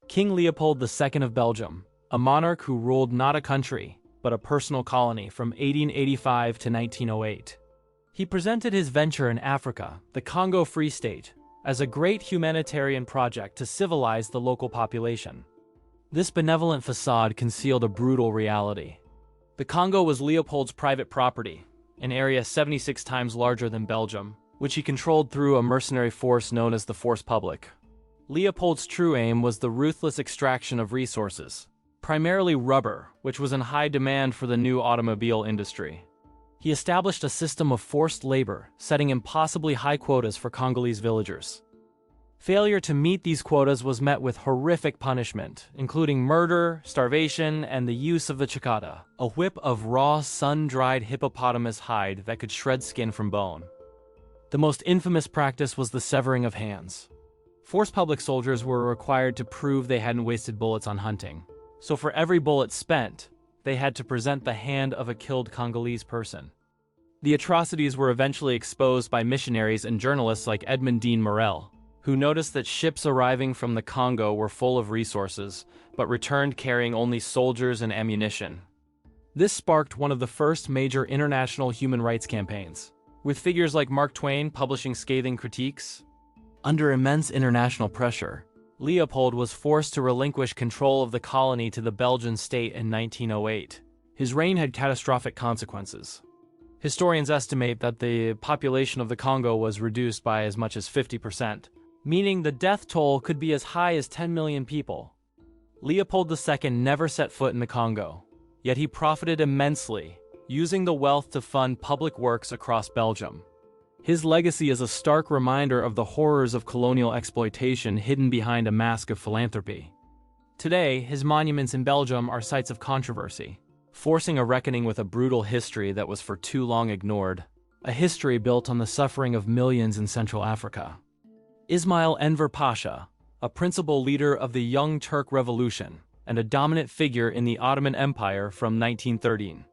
King Leopold II of Belgium, a monarch who ruled not a country, but a personal colony from 1885 to 1908. He presented his venture in Africa, the Congo Free State, as a great humanitarian project to civilize the local population. This benevolent facade concealed a brutal reality. The Congo was Leopold's private property, an area 76 times larger than Belgium, which he controlled through a mercenary force known as the Force Publique. Leopold's true aim was the ruthless extraction of resources, primarily rubber, which was in high demand for the new automobile industry. He established a system of forced labor, setting impossibly high quotas for Congolese villagers. Failure to meet these quotas was met with horrific punishment, including murder, starvation, and the use of the chikata, a whip of raw, sun-dried hippopotamus hide that could shred skin from bone. The most infamous practice was the severing of hands. Force Publique soldiers were required to prove they hadn't wasted bullets on hunting. So for every bullet spent, they had to present the hand of a killed Congolese person. The atrocities were eventually exposed by missionaries and journalists like Edmond Dean Morel, who noticed that ships arriving from the Congo were full of resources, but returned carrying only soldiers and ammunition. This sparked one of the first major international human rights campaigns, with figures like Mark Twain publishing scathing critiques. Under immense international pressure, Leopold was forced to relinquish control of the colony to the Belgian state in 1908. His reign had catastrophic consequences. Historians estimate that the population of the Congo was reduced by as much as 50%, meaning the death toll could be as high as 10 million people. Leopold II never set foot in the Congo, yet he profited immensely, using the wealth to fund public works across Belgium. His legacy is a stark reminder of the horrors of colonial exploitation hidden behind a mask of philanthropy. Today, his monuments in Belgium are sites of controversy, forcing a reckoning with a brutal history that was for too long ignored, a history built on the suffering of millions in Central Africa. Ismail Enver Pasha, a principal leader of the Young Turk Revolution and a dominant figure in the Ottoman Empire from 1913.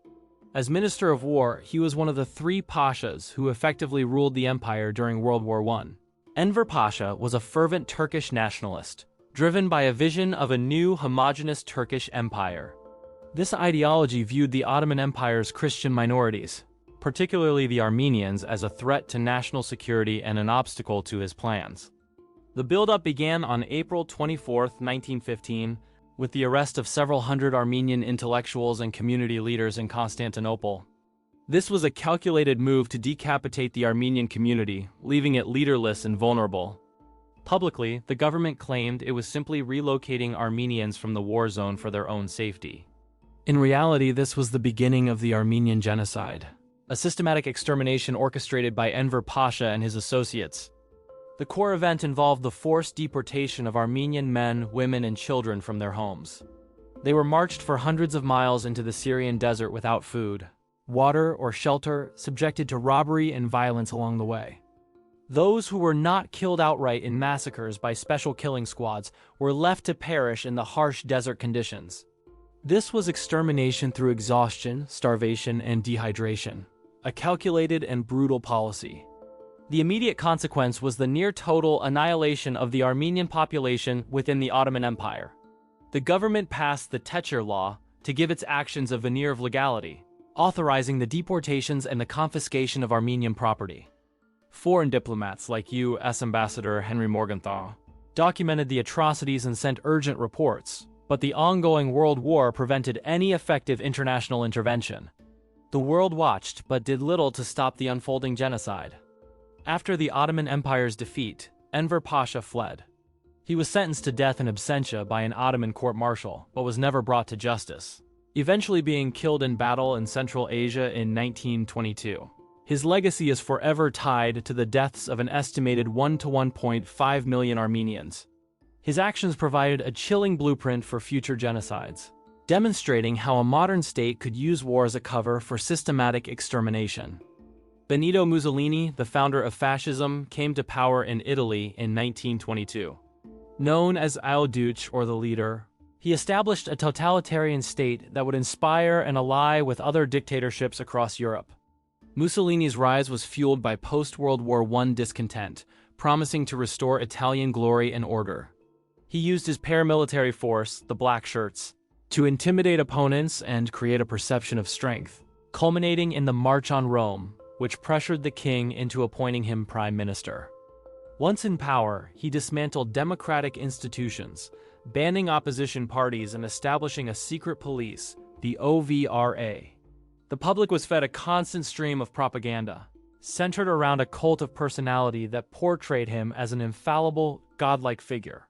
As Minister of War, he was one of the three pashas who effectively ruled the empire during World War I. Enver Pasha was a fervent Turkish nationalist, driven by a vision of a new homogeneous Turkish empire. This ideology viewed the Ottoman Empire's Christian minorities, particularly the Armenians, as a threat to national security and an obstacle to his plans. The buildup began on April 24, 1915, with the arrest of several hundred Armenian intellectuals and community leaders in Constantinople. This was a calculated move to decapitate the Armenian community, leaving it leaderless and vulnerable. Publicly, the government claimed it was simply relocating Armenians from the war zone for their own safety. In reality, this was the beginning of the Armenian genocide, a systematic extermination orchestrated by Enver Pasha and his associates. The core event involved the forced deportation of Armenian men, women, and children from their homes. They were marched for hundreds of miles into the Syrian desert without food, water, or shelter, subjected to robbery and violence along the way. Those who were not killed outright in massacres by special killing squads were left to perish in the harsh desert conditions. This was extermination through exhaustion, starvation, and dehydration, a calculated and brutal policy. The immediate consequence was the near-total annihilation of the Armenian population within the Ottoman Empire. The government passed the Techer Law to give its actions a veneer of legality, authorizing the deportations and the confiscation of Armenian property. Foreign diplomats like U.S. Ambassador Henry Morgenthau documented the atrocities and sent urgent reports, but the ongoing World War prevented any effective international intervention. The world watched but did little to stop the unfolding genocide. After the Ottoman Empire's defeat, Enver Pasha fled. He was sentenced to death in absentia by an Ottoman court-martial, but was never brought to justice, eventually being killed in battle in Central Asia in 1922. His legacy is forever tied to the deaths of an estimated 1 to 1.5 million Armenians. His actions provided a chilling blueprint for future genocides, demonstrating how a modern state could use war as a cover for systematic extermination. Benito Mussolini, the founder of fascism, came to power in Italy in 1922. Known as Il Duce, or the leader, he established a totalitarian state that would inspire and ally with other dictatorships across Europe. Mussolini's rise was fueled by post-World War I discontent, promising to restore Italian glory and order. He He used his paramilitary force, the Black Shirts, to intimidate opponents and create a perception of strength, culminating in the March on Rome, which pressured the king into appointing him prime minister. Once in power, he dismantled democratic institutions, banning opposition parties and establishing a secret police, the OVRA. The public was fed a constant stream of propaganda, centered around a cult of personality that portrayed him as an infallible, godlike figure.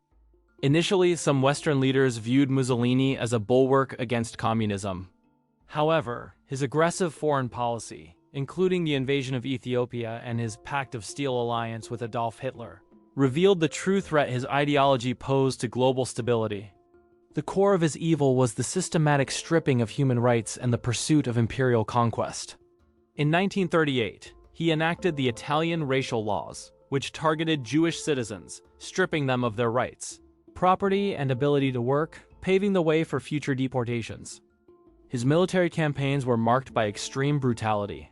Initially, some Western leaders viewed Mussolini as a bulwark against communism. However, his aggressive foreign policy, including the invasion of Ethiopia and his Pact of Steel alliance with Adolf Hitler, revealed the true threat his ideology posed to global stability. The core of his evil was the systematic stripping of human rights and the pursuit of imperial conquest. In 1938, he enacted the Italian racial laws, which targeted Jewish citizens, stripping them of their rights, property, and ability to work, paving the way for future deportations. His military campaigns were marked by extreme brutality.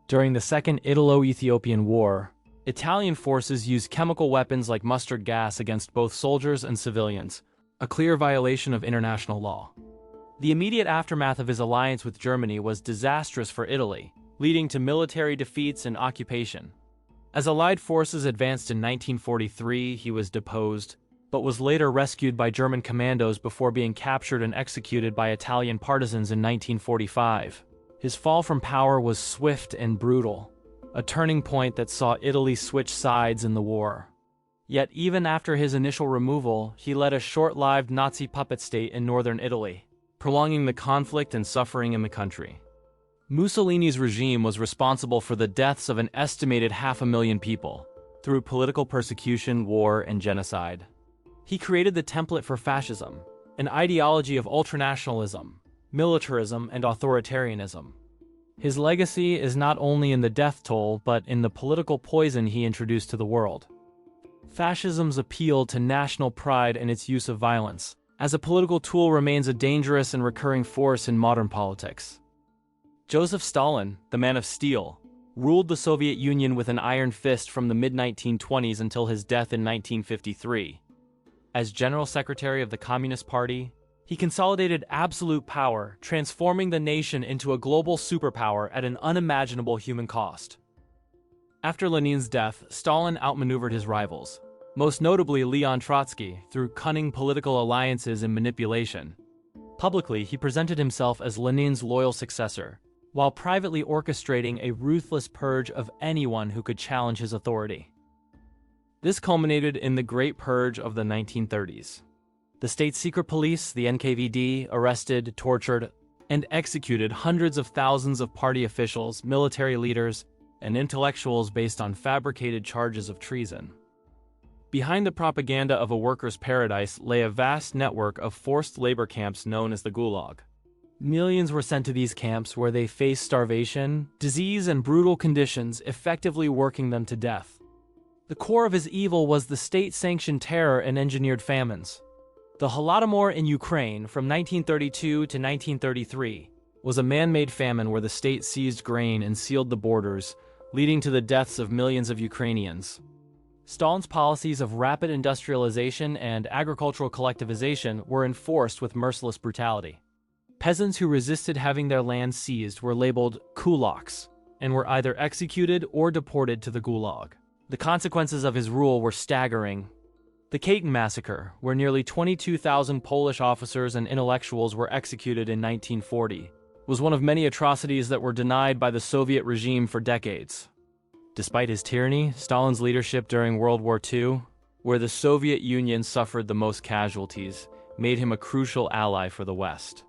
During the Second Italo-Ethiopian War, Italian forces used chemical weapons like mustard gas against both soldiers and civilians, a clear violation of international law. The immediate aftermath of his alliance with Germany was disastrous for Italy, leading to military defeats and occupation. As Allied forces advanced in 1943, he was deposed, but was later rescued by German commandos before being captured and executed by Italian partisans in 1945. His fall from power was swift and brutal, a turning point that saw Italy switch sides in the war. Yet even after his initial removal, he led a short-lived Nazi puppet state in northern Italy, prolonging the conflict and suffering in the country. Mussolini's regime was responsible for the deaths of an estimated 500,000 people, through political persecution, war, and genocide. He created the template for fascism, an ideology of ultranationalism, militarism, and authoritarianism. His legacy is not only in the death toll, but in the political poison he introduced to the world. Fascism's appeal to national pride and its use of violence, as a political tool, remains a dangerous and recurring force in modern politics. Joseph Stalin, the Man of Steel, ruled the Soviet Union with an iron fist from the mid-1920s until his death in 1953. As General Secretary of the Communist Party, he consolidated absolute power, transforming the nation into a global superpower at an unimaginable human cost. After Lenin's death, Stalin outmaneuvered his rivals, most notably Leon Trotsky, through cunning political alliances and manipulation. Publicly, he presented himself as Lenin's loyal successor, while privately orchestrating a ruthless purge of anyone who could challenge his authority. This culminated in the Great Purge of the 1930s. The state secret police, the NKVD, arrested, tortured, and executed hundreds of thousands of party officials, military leaders, and intellectuals based on fabricated charges of treason. Behind the propaganda of a workers' paradise lay a vast network of forced labor camps known as the Gulag. Millions were sent to these camps where they faced starvation, disease, and brutal conditions, effectively working them to death. The core of his evil was the state-sanctioned terror and engineered famines. The Holodomor in Ukraine from 1932 to 1933 was a man-made famine where the state seized grain and sealed the borders, leading to the deaths of millions of Ukrainians. Stalin's policies of rapid industrialization and agricultural collectivization were enforced with merciless brutality. Peasants who resisted having their land seized were labeled kulaks and were either executed or deported to the Gulag. The consequences of his rule were staggering. The Katyn massacre, where nearly 22,000 Polish officers and intellectuals were executed in 1940, was one of many atrocities that were denied by the Soviet regime for decades. Despite his tyranny, Stalin's leadership during World War II, where the Soviet Union suffered the most casualties, made him a crucial ally for the West.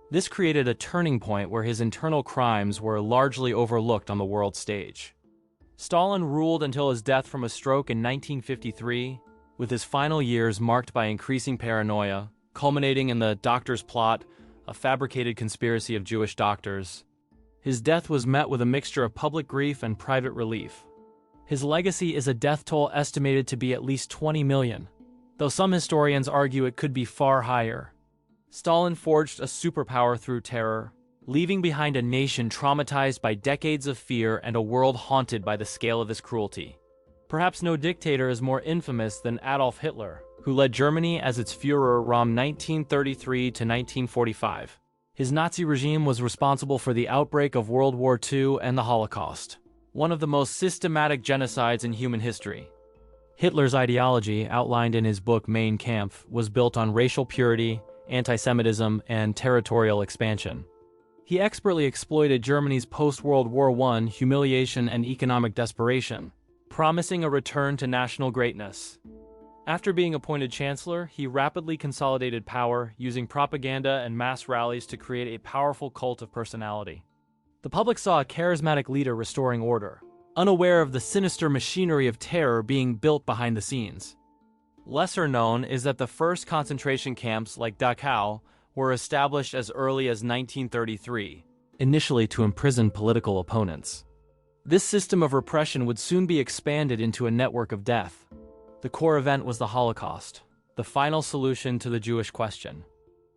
This created a turning point where his internal crimes were largely overlooked on the world stage. Stalin ruled until his death from a stroke in 1953, with his final years marked by increasing paranoia, culminating in the Doctors' Plot, a fabricated conspiracy of Jewish doctors. His death was met with a mixture of public grief and private relief. His legacy is a death toll estimated to be at least 20 million, though some historians argue it could be far higher. Stalin forged a superpower through terror, leaving behind a nation traumatized by decades of fear and a world haunted by the scale of his cruelty. Perhaps no dictator is more infamous than Adolf Hitler, who led Germany as its Führer from 1933 to 1945. His Nazi regime was responsible for the outbreak of World War II and the Holocaust, one of the most systematic genocides in human history. Hitler's ideology, outlined in his book Mein Kampf, was built on racial purity, anti-Semitism, and territorial expansion. He expertly exploited Germany's post-World War I humiliation and economic desperation, promising a return to national greatness. After being appointed chancellor, he rapidly consolidated power, using propaganda and mass rallies to create a powerful cult of personality. The public saw a charismatic leader restoring order, unaware of the sinister machinery of terror being built behind the scenes. Lesser known is that the first concentration camps like Dachau were established as early as 1933, initially to imprison political opponents. This system of repression would soon be expanded into a network of death. The core event was the Holocaust, the final solution to the Jewish question.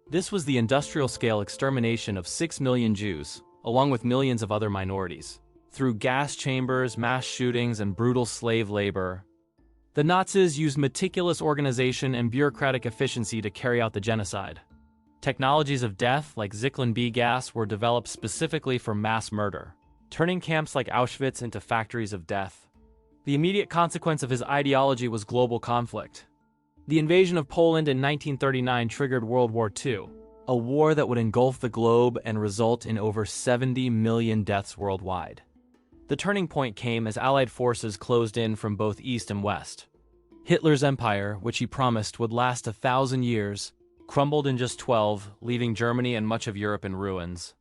This was the industrial-scale extermination of 6 million Jews, along with millions of other minorities, through gas chambers, mass shootings, and brutal slave labor. The Nazis used meticulous organization and bureaucratic efficiency to carry out the genocide. Technologies of death, like Zyklon B gas, were developed specifically for mass murder, turning camps like Auschwitz into factories of death. The immediate consequence of his ideology was global conflict. The invasion of Poland in 1939 triggered World War II, a war that would engulf the globe and result in over 70 million deaths worldwide. The turning point came as Allied forces closed in from both east and west. Hitler's empire, which he promised would last 1,000 years, crumbled in just 12, leaving Germany and much of Europe in ruins.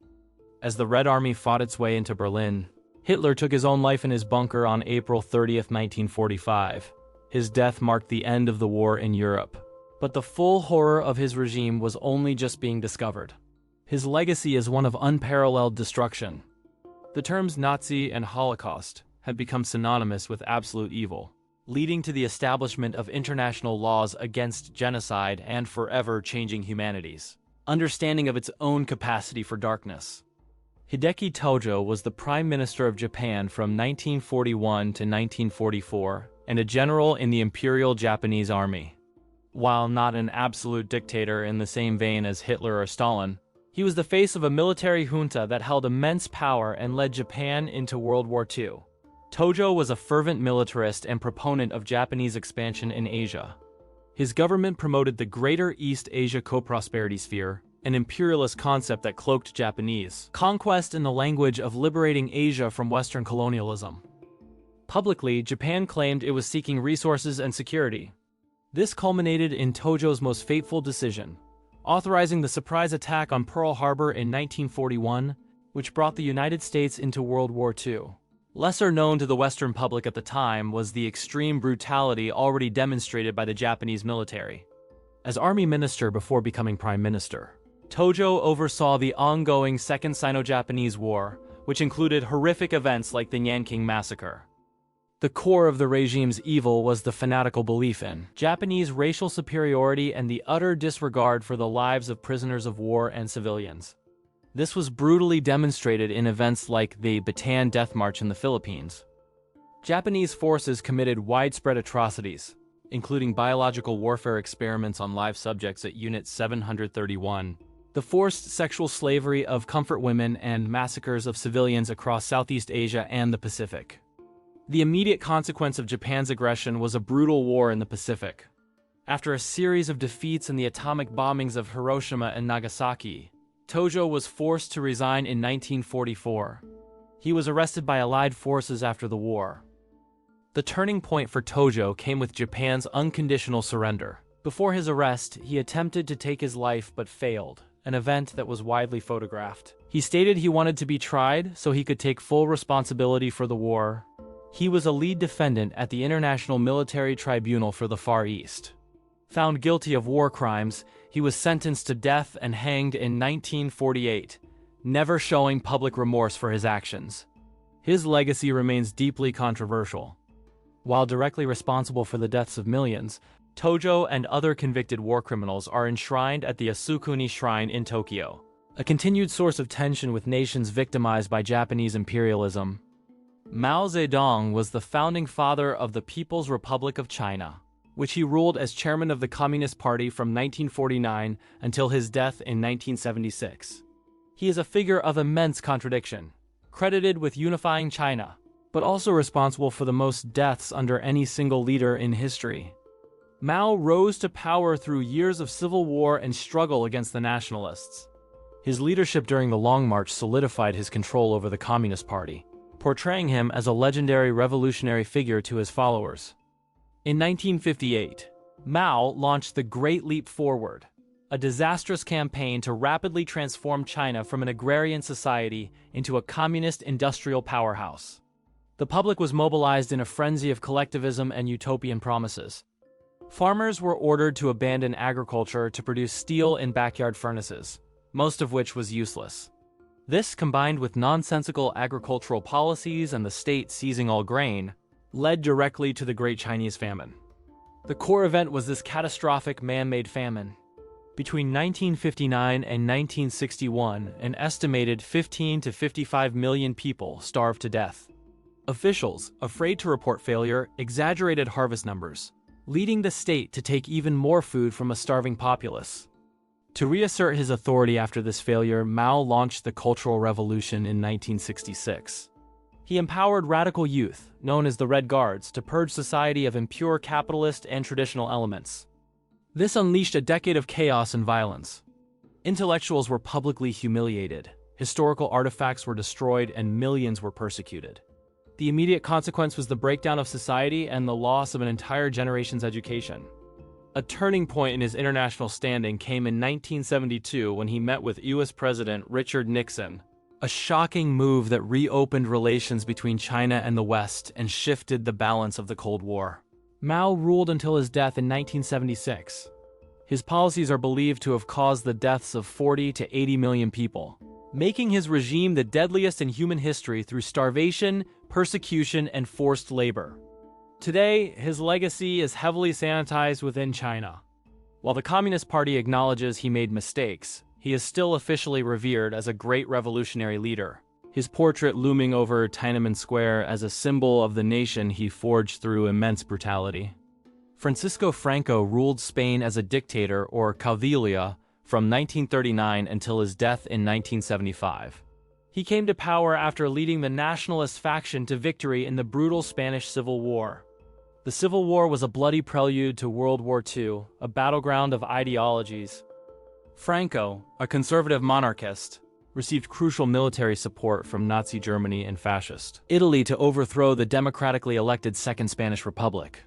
As the Red Army fought its way into Berlin, Hitler took his own life in his bunker on April 30, 1945. His death marked the end of the war in Europe. But the full horror of his regime was only just being discovered. His legacy is one of unparalleled destruction. The terms Nazi and Holocaust had become synonymous with absolute evil, leading to the establishment of international laws against genocide and forever changing humanity's understanding of its own capacity for darkness. Hideki Tojo was the Prime Minister of Japan from 1941 to 1944 and a general in the Imperial Japanese Army. While not an absolute dictator in the same vein as Hitler or Stalin, he was the face of a military junta that held immense power and led Japan into World War II. Tojo was a fervent militarist and proponent of Japanese expansion in Asia. His government promoted the Greater East Asia Co-Prosperity Sphere, an imperialist concept that cloaked Japanese conquest in the language of liberating Asia from Western colonialism. Publicly, Japan claimed it was seeking resources and security. This culminated in Tojo's most fateful decision, authorizing the surprise attack on Pearl Harbor in 1941, which brought the United States into World War II. Lesser known to the Western public at the time was the extreme brutality already demonstrated by the Japanese military. As army minister before becoming prime minister, Tojo oversaw the ongoing Second Sino-Japanese War, which included horrific events like the Nanking Massacre. The core of the regime's evil was the fanatical belief in Japanese racial superiority and the utter disregard for the lives of prisoners of war and civilians. This was brutally demonstrated in events like the Bataan Death March in the Philippines. Japanese forces committed widespread atrocities, including biological warfare experiments on live subjects at Unit 731, the forced sexual slavery of comfort women, and massacres of civilians across Southeast Asia and the Pacific. The immediate consequence of Japan's aggression was a brutal war in the Pacific. After a series of defeats in the atomic bombings of Hiroshima and Nagasaki, Tojo was forced to resign in 1944. He was arrested by Allied forces after the war. The turning point for Tojo came with Japan's unconditional surrender. Before his arrest, he attempted to take his life but failed, an event that was widely photographed. He stated he wanted to be tried so he could take full responsibility for the war. He was a lead defendant at the International Military Tribunal for the Far East. Found guilty of war crimes, he was sentenced to death and hanged in 1948, never showing public remorse for his actions. His legacy remains deeply controversial. While directly responsible for the deaths of millions, Tojo and other convicted war criminals are enshrined at the Asukuni Shrine in Tokyo, a continued source of tension with nations victimized by Japanese imperialism. Mao Zedong was the founding father of the People's Republic of China. which he ruled as chairman of the Communist Party from 1949 until his death in 1976. He is a figure of immense contradiction, credited with unifying China, but also responsible for the most deaths under any single leader in history. Mao rose to power through years of civil war and struggle against the nationalists. His leadership during the Long March solidified his control over the Communist Party, portraying him as a legendary revolutionary figure to his followers. In 1958, Mao launched the Great Leap Forward, a disastrous campaign to rapidly transform China from an agrarian society into a communist industrial powerhouse. The public was mobilized in a frenzy of collectivism and utopian promises. Farmers were ordered to abandon agriculture to produce steel in backyard furnaces, most of which was useless. This, combined with nonsensical agricultural policies and the state seizing all grain, led directly to the Great Chinese Famine. The core event was this catastrophic man-made famine. Between 1959 and 1961, an estimated 15 to 55 million people starved to death. Officials, afraid to report failure, exaggerated harvest numbers, leading the state to take even more food from a starving populace. To reassert his authority after this failure, Mao launched the Cultural Revolution in 1966. He empowered radical youth, known as the Red Guards, to purge society of impure capitalist and traditional elements. This unleashed a decade of chaos and violence. Intellectuals were publicly humiliated, historical artifacts were destroyed, and millions were persecuted. The immediate consequence was the breakdown of society and the loss of an entire generation's education. A turning point in his international standing came in 1972 when he met with U.S. President Richard Nixon, a shocking move that reopened relations between China and the West and shifted the balance of the Cold War. Mao ruled until his death in 1976. His policies are believed to have caused the deaths of 40 to 80 million people, making his regime the deadliest in human history through starvation, persecution, and forced labor. Today, his legacy is heavily sanitized within China. While the Communist Party acknowledges he made mistakes, he is still officially revered as a great revolutionary leader, his portrait looming over Tiananmen Square as a symbol of the nation he forged through immense brutality. Francisco Franco ruled Spain as a dictator, or caudillo, from 1939 until his death in 1975. He came to power after leading the nationalist faction to victory in the brutal Spanish Civil War. The Civil War was a bloody prelude to World War II, a battleground of ideologies. Franco, a conservative monarchist, received crucial military support from Nazi Germany and Fascist Italy to overthrow the democratically elected Second Spanish Republic.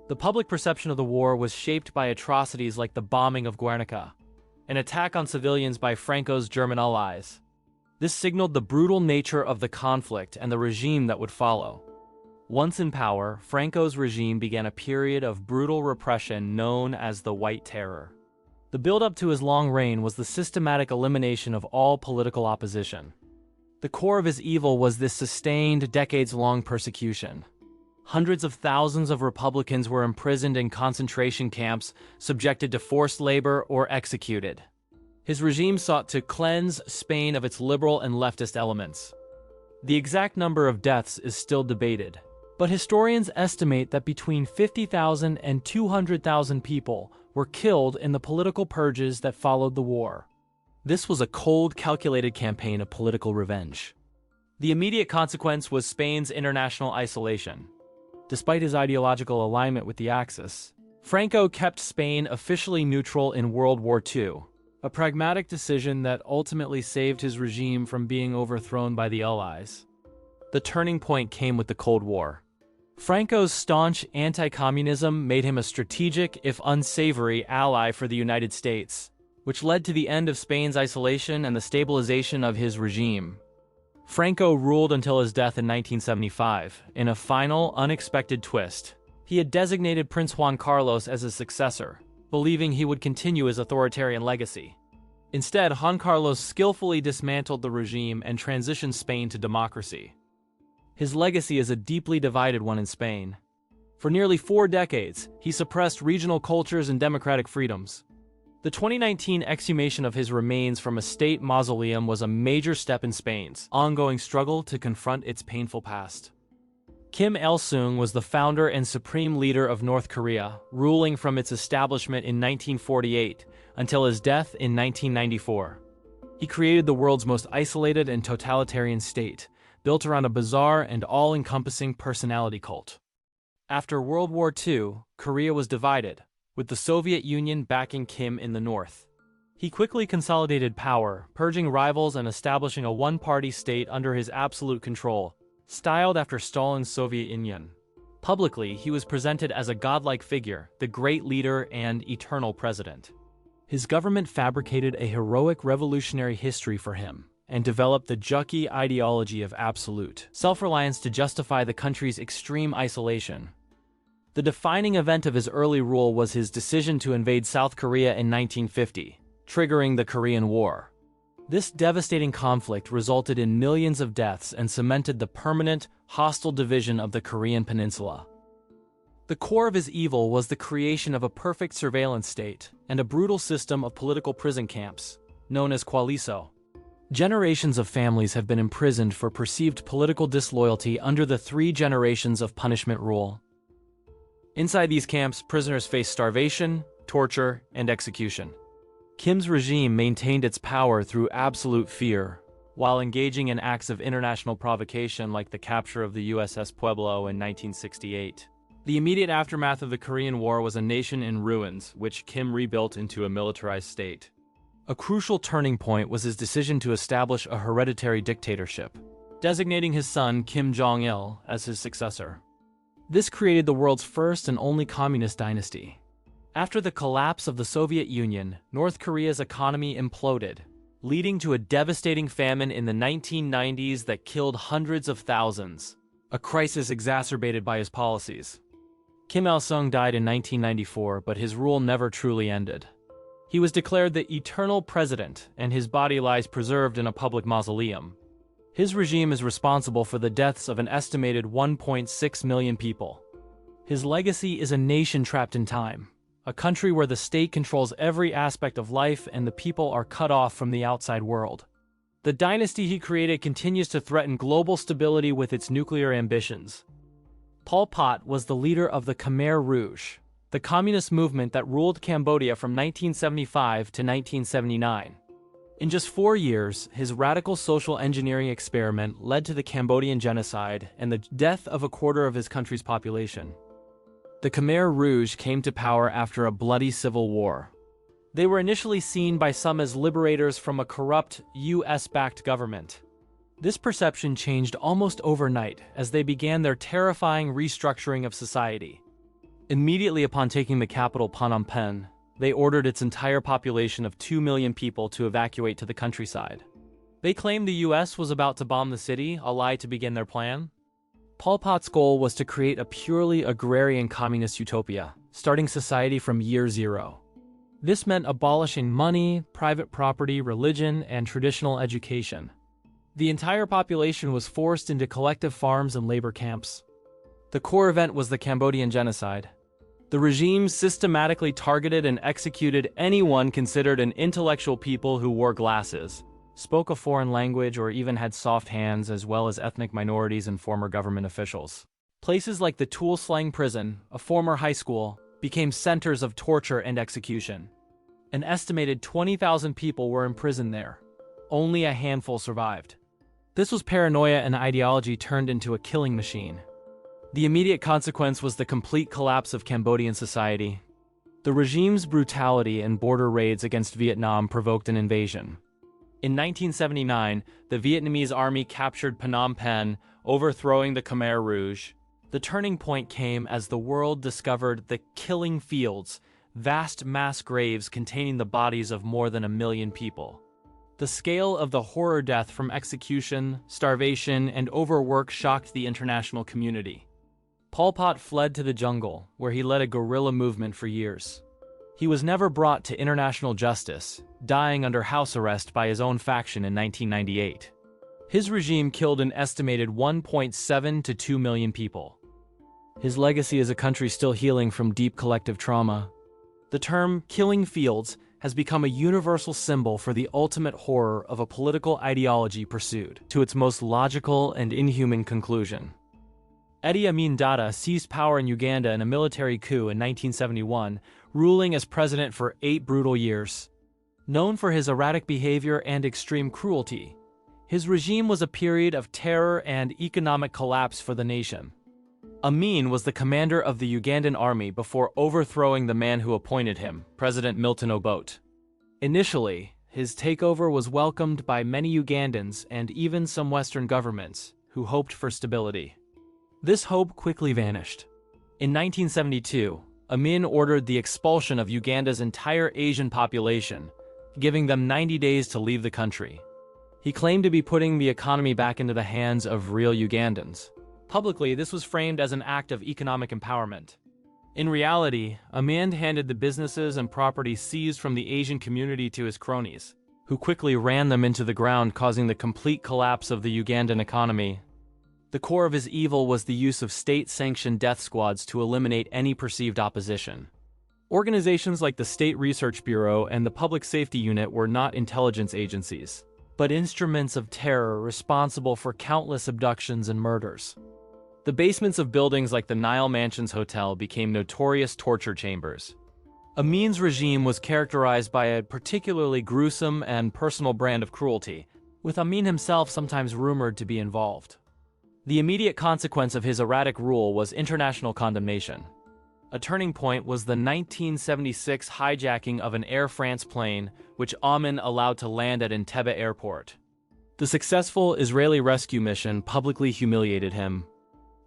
The public perception of the war was shaped by atrocities like the bombing of Guernica, an attack on civilians by Franco's German allies. This signaled the brutal nature of the conflict and the regime that would follow. Once in power, Franco's regime began a period of brutal repression known as the White Terror. The build-up to his long reign was the systematic elimination of all political opposition. The core of his evil was this sustained, decades-long persecution. Hundreds of thousands of Republicans were imprisoned in concentration camps, subjected to forced labor, or executed. His regime sought to cleanse Spain of its liberal and leftist elements. The exact number of deaths is still debated, but historians estimate that between 50,000 and 200,000 people were killed in the political purges that followed the war. This was a cold, calculated campaign of political revenge. The immediate consequence was Spain's international isolation. Despite his ideological alignment with the Axis, Franco kept Spain officially neutral in World War II, a pragmatic decision that ultimately saved his regime from being overthrown by the Allies. The turning point came with the Cold War. Franco's staunch anti-communism made him a strategic, if unsavory, ally for the United States, which led to the end of Spain's isolation and the stabilization of his regime. Franco ruled until his death in 1975. In a final, unexpected twist, he had designated Prince Juan Carlos as his successor, believing he would continue his authoritarian legacy. Instead, Juan Carlos skillfully dismantled the regime and transitioned Spain to democracy. His legacy is a deeply divided one in Spain. For nearly 4 decades, he suppressed regional cultures and democratic freedoms. The 2019 exhumation of his remains from a state mausoleum was a major step in Spain's ongoing struggle to confront its painful past. Kim Il-sung was the founder and supreme leader of North Korea, ruling from its establishment in 1948 until his death in 1994. He created the world's most isolated and totalitarian state, built around a bizarre and all-encompassing personality cult. After World War II, Korea was divided, with the Soviet Union backing Kim in the north. He quickly consolidated power, purging rivals and establishing a one-party state under his absolute control, styled after Stalin's Soviet Union. Publicly, he was presented as a godlike figure, the great leader and eternal president. His government fabricated a heroic revolutionary history for him and developed the Juche ideology of absolute self-reliance to justify the country's extreme isolation. The defining event of his early rule was his decision to invade South Korea in 1950, triggering the Korean War. This devastating conflict resulted in millions of deaths and cemented the permanent, hostile division of the Korean peninsula. The core of his evil was the creation of a perfect surveillance state and a brutal system of political prison camps, known as Kwaliso. Generations of families have been imprisoned for perceived political disloyalty under the 3 generations of punishment rule. Inside these camps, prisoners face starvation, torture, and execution. Kim's regime maintained its power through absolute fear, while engaging in acts of international provocation like the capture of the USS Pueblo in 1968. The immediate aftermath of the Korean War was a nation in ruins, which Kim rebuilt into a militarized state. A crucial turning point was his decision to establish a hereditary dictatorship, designating his son Kim Jong-il as his successor. This created the world's first and only communist dynasty. After the collapse of the Soviet Union, North Korea's economy imploded, leading to a devastating famine in the 1990s that killed hundreds of thousands, a crisis exacerbated by his policies. Kim Il-sung died in 1994, but his rule never truly ended. He was declared the eternal president, and his body lies preserved in a public mausoleum. His regime is responsible for the deaths of an estimated 1.6 million people. His legacy is a nation trapped in time, a country where the state controls every aspect of life and the people are cut off from the outside world. The dynasty he created continues to threaten global stability with its nuclear ambitions. Pol Pot was the leader of the Khmer Rouge, the communist movement that ruled Cambodia from 1975 to 1979. In just 4 years, his radical social engineering experiment led to the Cambodian genocide and the death of a quarter of his country's population. The Khmer Rouge came to power after a bloody civil war. They were initially seen by some as liberators from a corrupt, US-backed government. This perception changed almost overnight as they began their terrifying restructuring of society. Immediately upon taking the capital Phnom Penh, they ordered its entire population of 2 million people to evacuate to the countryside. They claimed the US was about to bomb the city, a lie to begin their plan. Pol Pot's goal was to create a purely agrarian communist utopia, starting society from year 0. This meant abolishing money, private property, religion, and traditional education. The entire population was forced into collective farms and labor camps. The core event was the Cambodian genocide. The regime systematically targeted and executed anyone considered an intellectual people who wore glasses, spoke a foreign language, or even had soft hands, as well as ethnic minorities and former government officials. Places like the Tuol Sleng prison, a former high school, became centers of torture and execution. An estimated 20,000 people were imprisoned there. Only a handful survived. This was paranoia and ideology turned into a killing machine. The immediate consequence was the complete collapse of Cambodian society. The regime's brutality and border raids against Vietnam provoked an invasion. In 1979, the Vietnamese army captured Phnom Penh, overthrowing the Khmer Rouge. The turning point came as the world discovered the killing fields, vast mass graves containing the bodies of more than 1 million people. The scale of the horror death from execution, starvation, and overwork shocked the international community. Pol Pot fled to the jungle, where he led a guerrilla movement for years. He was never brought to international justice, dying under house arrest by his own faction in 1998. His regime killed an estimated 1.7 to 2 million people. His legacy is a country still healing from deep collective trauma. The term "killing fields" has become a universal symbol for the ultimate horror of a political ideology pursued to its most logical and inhuman conclusion. Idi Amin Dada seized power in Uganda in a military coup in 1971, ruling as president for 8 brutal years. Known for his erratic behavior and extreme cruelty, his regime was a period of terror and economic collapse for the nation. Amin was the commander of the Ugandan army before overthrowing the man who appointed him, President Milton Obote. Initially, his takeover was welcomed by many Ugandans and even some Western governments, who hoped for stability. This hope quickly vanished. In 1972, Amin ordered the expulsion of Uganda's entire Asian population, giving them 90 days to leave the country. He claimed to be putting the economy back into the hands of real Ugandans. Publicly, this was framed as an act of economic empowerment. In reality, Amin handed the businesses and property seized from the Asian community to his cronies, who quickly ran them into the ground, causing the complete collapse of the Ugandan economy. The core of his evil was the use of state-sanctioned death squads to eliminate any perceived opposition. Organizations like the State Research Bureau and the Public Safety Unit were not intelligence agencies, but instruments of terror responsible for countless abductions and murders. The basements of buildings like the Nile Mansions Hotel became notorious torture chambers. Amin's regime was characterized by a particularly gruesome and personal brand of cruelty, with Amin himself sometimes rumored to be involved. The immediate consequence of his erratic rule was international condemnation. A turning point was the 1976 hijacking of an Air France plane, which Amin allowed to land at Entebbe Airport. The successful Israeli rescue mission publicly humiliated him.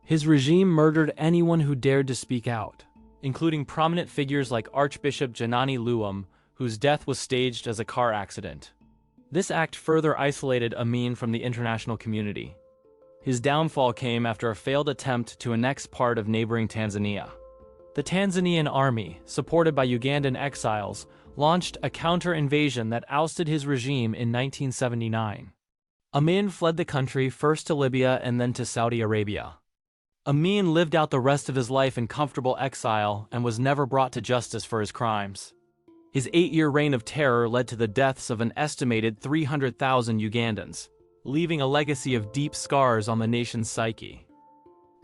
His regime murdered anyone who dared to speak out, including prominent figures like Archbishop Janani Luwum, whose death was staged as a car accident. This act further isolated Amin from the international community. His downfall came after a failed attempt to annex part of neighboring Tanzania. The Tanzanian army, supported by Ugandan exiles, launched a counter-invasion that ousted his regime in 1979. Amin fled the country first to Libya and then to Saudi Arabia. Amin lived out the rest of his life in comfortable exile and was never brought to justice for his crimes. His 8-year reign of terror led to the deaths of an estimated 300,000 Ugandans, leaving a legacy of deep scars on the nation's psyche.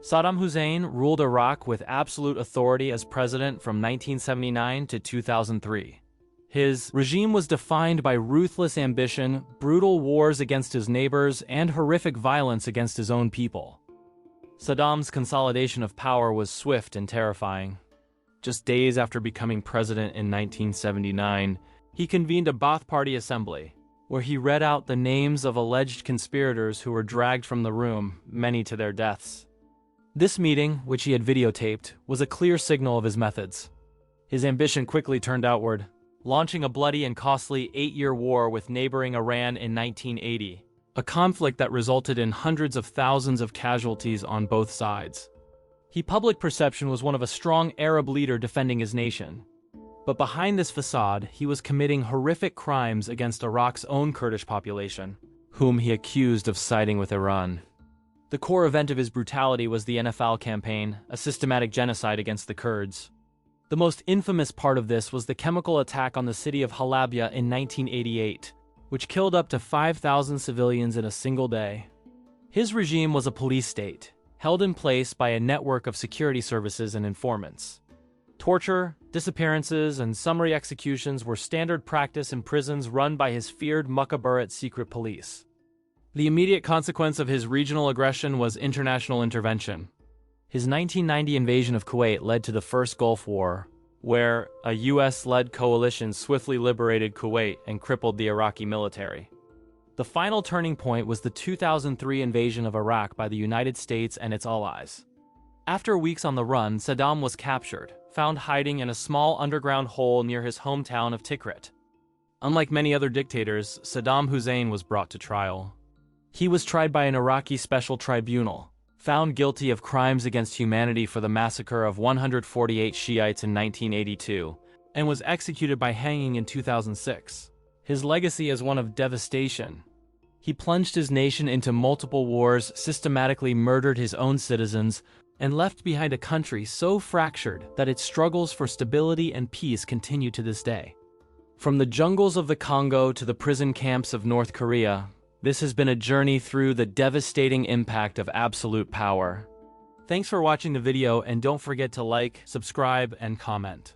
Saddam Hussein ruled Iraq with absolute authority as president from 1979 to 2003. His regime was defined by ruthless ambition, brutal wars against his neighbors, and horrific violence against his own people. Saddam's consolidation of power was swift and terrifying. Just days after becoming president in 1979, he convened a Ba'ath Party assembly, where he read out the names of alleged conspirators who were dragged from the room, many to their deaths. This meeting, which he had videotaped, was a clear signal of his methods. His ambition quickly turned outward, launching a bloody and costly 8-year war with neighboring Iran in 1980, a conflict that resulted in hundreds of thousands of casualties on both sides. Public perception was one of a strong Arab leader defending his nation. But behind this facade, he was committing horrific crimes against Iraq's own Kurdish population, whom he accused of siding with Iran. The core event of his brutality was the NFL campaign, a systematic genocide against the Kurds. The most infamous part of this was the chemical attack on the city of Halabja in 1988, which killed up to 5,000 civilians in a single day. His regime was a police state, held in place by a network of security services and informants. Torture, disappearances, and summary executions were standard practice in prisons run by his feared Mukhabarat secret police. The immediate consequence of his regional aggression was international intervention. His 1990 invasion of Kuwait led to the First Gulf War, where a US-led coalition swiftly liberated Kuwait and crippled the Iraqi military. The final turning point was the 2003 invasion of Iraq by the United States and its allies. After weeks on the run, Saddam was captured, found hiding in a small underground hole near his hometown of Tikrit. Unlike many other dictators, Saddam Hussein was brought to trial. He was tried by an Iraqi special tribunal, found guilty of crimes against humanity for the massacre of 148 Shiites in 1982, and was executed by hanging in 2006. His legacy is one of devastation. He plunged his nation into multiple wars, systematically murdered his own citizens, and left behind a country so fractured that its struggles for stability and peace continue to this day. From the jungles of the Congo to the prison camps of North Korea, this has been a journey through the devastating impact of absolute power. Thanks for watching the video and don't forget to like, subscribe, and comment.